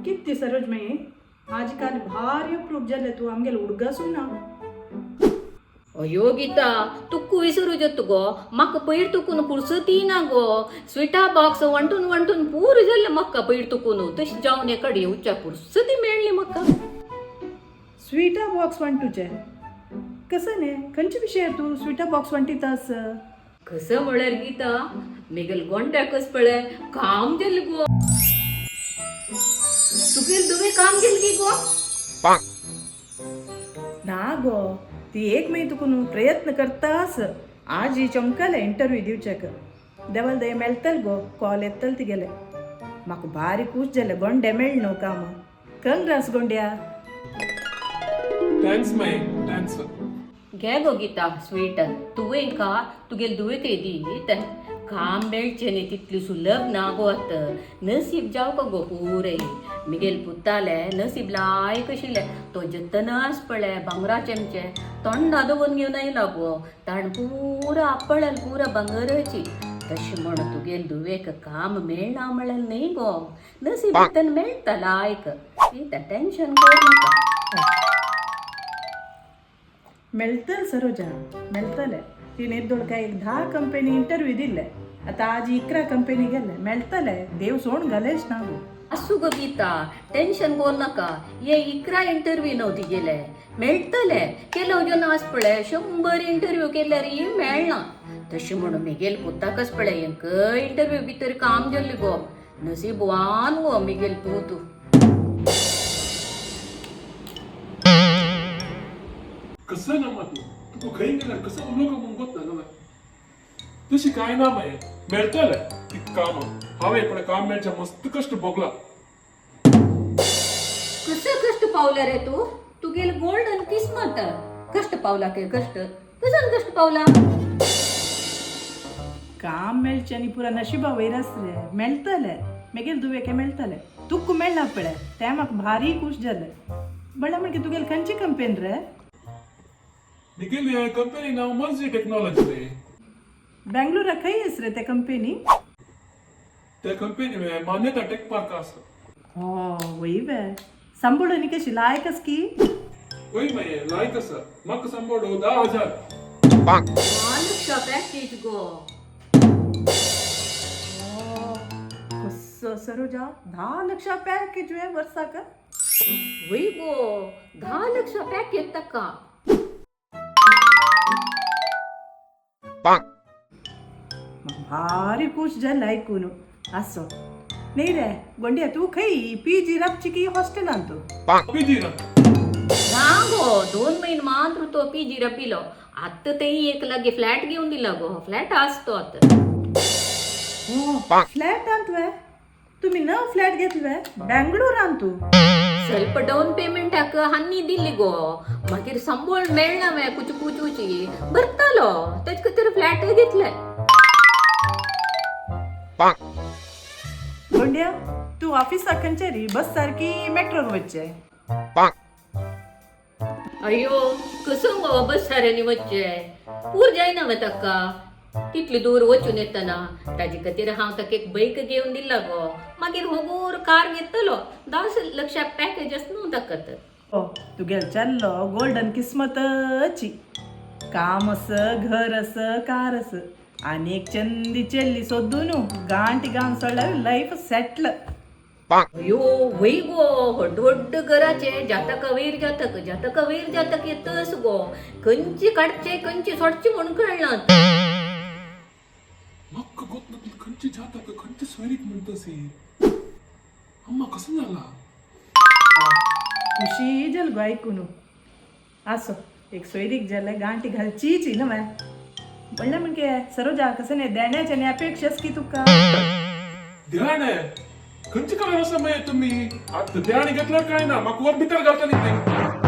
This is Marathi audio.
किती सरोज माई आजकाल भारी अप्रूप जाले तू आमगेल उडगासून ना अयो गीता तुक्कू विसरू जत गो म्हाका पयर तुकून पुरसती ना गो स्विटा बॉक्स वंटून वंटून पूर जाल्ले म्हाका पयर तुकून तशी जावन एकडे येवच्या पुरसती मेळ्ळी म्हाका स्वीटा बॉक्स वन तुझे कसं ने खंयचे विशय तू स्वीटा बॉक्स वंटीतास कसं म्हळ्यार गीता मेगल गोंड्याकच पळय काम गेल गो तुगेल दुवे काम गेल गी गो ना गो ती एक मे तुकून प्रयत्न करतास आज ही चमकले इंटरव्यू दिवचेक देवाल दय मेळतल गो कॉल येतल ती गेले म्हाका भारी खूश जाले गोंडे मेळ न्हू काम कंग्रास गोंड्या थँक्स माय थँक्स घे गो गीता स्वीट तुवें का तुगेल दुवे ते दीत काम मेळचें न्ही तितली सुलभ ना गो आत नसीब जावं गो पुरे मिगेल पुताले नसीब लायक आशिल्ले तो जतनास पळय भांगरा चेमचे तोंड दवरून घेवन आयला गो ताण पुरा आपळेल पुरा भांगराची तशें म्हण तुगेल दुवेक काम मेळना म्हळें न्ही गो नसीब भितर मेळटा लायक टेन्शन कर नाका मेळतल सरोजा मेळतले तिने दोडका एक 10 कंपनी इंटरव्यू दिले आता आज 11 कंपनी गेले मेळतले देव सोड घालेच ना गो असू गो गीता टेन्शन कोर नाका ये 11 इंटरव्यू नव्हती गेले मेळटले केलो जो नास पळय 100 इंटरव्यू केल्यार मेळना तशें म्हणून मिगेल पुताकच पळय एक इंटरव्यू भितर काम जाल्लें गो नसीबवान गो मिगेल पूत कसं ना मग तू खंय गेल्यार कसं उलो का म्हणून गोत ना तशी काय ना माय मेळटले ती काम हांवें पण काम मेळच्या मस्त कष्ट भोगला कसं कष्ट पावला रे तू तुगेल गोल्डन किस्मत कष्ट पावला के कष्ट कसन कष्ट पावला काम मेळचे आनी पुरा नशिबा वयर आसले मेळटले मेगेल दुवेके मेळटले तुक मेळना पळय तें म्हाका भारी खूश जालें म्हणल्यार म्हणजे तुगेल खंयची कंपनी रे निखिल कंपनी नाव मर्जी टेक्नॉलॉजी रे बेंगलोरा खंय आस रे ते कंपनी त्या कंपनी मान्यता टेक पार्क आसा हो वय वे सांभाळून न्ही कशी लायकच की वय माय लायक आसा म्हाका सांबाळो 10,000 लक्ष पॅकेज गो कसं सरोजा 10 लाख पॅकेज वे वर्साक वय गो 10 लाख पॅकेज तका भारी खूश जालें आयकून आसो न्ही रे गोंड्या तू खंय पीजी रावची की हॉस्टेलान तू पीजी ना ना गो 2 महिने मात्र तो पीजी रपिलो आत्ता तेही एक लागे फ्लॅट घेऊन दिला गो फ्लॅट असतो आता फ्लॅट वे तुम्ही न फ्लॅट घेतले बेंगळुरान तू ಸ್ವಲ್ಪ ಡೌನ್ ಪೇಮೆಂಟ್ ಹಾಕ ಹನ್ನಿ ದಿಲ್ಲಿಗೋ मागीर संबळ मेळना वे कुचकुचूची भरतालो तेज खातीर फ्लॅट घेतले गोंड्या तू ऑफिसाक खंयचेरी बस सारकी मेट्रोन वच्चे अयो कसं गो बस साऱ्यांनी वच्चे पूर जायना वे ताका तितली दूर वचून येतना ताजे खातीर हांव ताका एक बाईक घेवन दिला गो मागीर होगूर कार घेतलो 10 लाख पॅकेज न्हू ताका तर ओ तुगेल चल्लो गोल्डन किस्मतची काम अस घर अस कार अस आनी एक चंदी चेल्ली सोदून गांठी गावन सोडल्यार लाईफ सेटल अयो वय गो व्हड व्हड घराचे जातक वयर जातक येतस गो खंयची काडचे खंयची सोडची म्हणून कळना म्हाका गोत ना खंयची जाता खंयची सोयरीक म्हणटसी अम्मा कसं झाला खुशी जाल गो आयकून आसो एक सोयरीक जाल्यार गांठी घालचीच न्हू वे म्हणल्यार म्हणजे सरोजा कसं न्ही देण्याचे आनी अपेक्षाच की तुका ध्यान खंयची काय आसा माय तुम्ही आता ध्यान घेतल्यार काय ना म्हाका वर भितर घालता न्ही